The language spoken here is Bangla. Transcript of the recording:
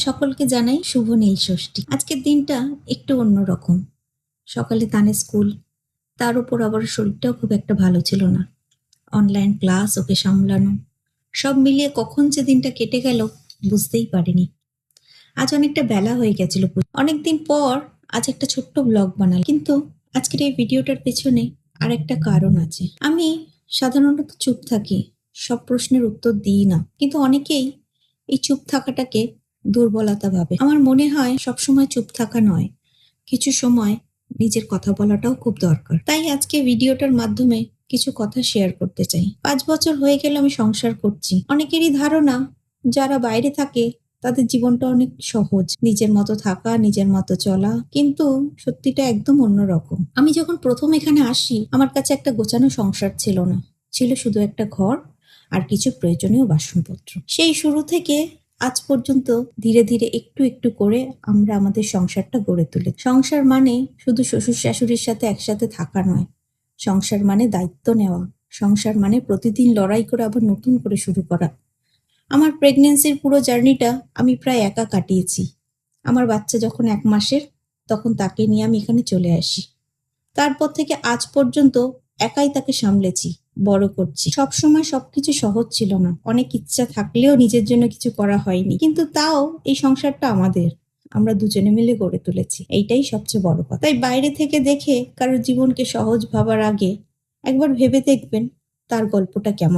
সকলকে জানাই শুভ নীল ষষ্ঠী। আজকের দিনটা একটু অন্যরকম। সকালে তানের স্কুল, তার উপর আবার শরীরটাও খুব একটা ভালো ছিল না। অনলাইন ক্লাস, ওকে সামলানো, সব মিলিয়ে কখন যে দিনটা কেটে গেল বুঝতেই পারিনি। আজ অনেকটা বেলা হয়ে গেছিল। অনেকদিন পর আজ একটা ছোট্ট ব্লগ বানাল, কিন্তু আজকের এই ভিডিওটার পেছনে আর একটা কারণ আছে। আমি সাধারণত চুপ থাকি, সব প্রশ্নের উত্তর দিই না, কিন্তু অনেকেই এই চুপ থাকাটাকে দুর্বলতা ভাবে। আমার মনে হয় সবসময় চুপ থাকা নয়, কিছু সময় নিজের কথা বলাটাও খুব দরকার। তাই আজকে ভিডিওটার মাধ্যমে কিছু কথা শেয়ার করতে চাই। 5 বছর হয়ে গেল আমি সংসার করছি। অনেকেরই ধারণা যারা বাইরে থাকে তাদের জীবনটা অনেক সহজ, নিজের মতো থাকা, নিজের মতো চলা, কিন্তু সত্যিটা একদম অন্যরকম। আমি যখন প্রথম এখানে আসি, আমার কাছে একটা গোছানো সংসার ছিল না, ছিল শুধু একটা ঘর আর কিছু প্রয়োজনীয় বাসনপত্র। সেই শুরু থেকে আজ পর্যন্ত ধীরে ধীরে একটু একটু করে আমরা আমাদের সংসারটা গড়ে তুলি। সংসার মানে শুধু শ্বশুর শাশুড়ির সাথে একসাথে থাকা নয়, সংসার মানে দায়িত্ব নেওয়া, সংসার মানে প্রতিদিন লড়াই করে আবার নতুন করে শুরু করা। আমার প্রেগন্যান্সির পুরো জার্নিটা আমি প্রায় একা কাটিয়েছি। আমার বাচ্চা যখন 1 মাসের, তখন তাকে নিয়ে আমি এখানে চলে আসি। তারপর থেকে আজ পর্যন্ত একাই তাকে সামলেছি, বড় করছি। সবসময় সবকিছু সহজ ছিল না, অনেক ইচ্ছা থাকলেও নিজের জন্য কিছু করা হয়নি, কিন্তু তাও এই সংসারটা আমাদের, আমরা দুজনে মিলে গড়ে তুলেছি। এইটাই সবচেয়ে বড় কথা। তাই বাইরে থেকে দেখে কারোর জীবনকে সহজ ভাবার আগে একবার ভেবে দেখবেন তার গল্পটা কেমন।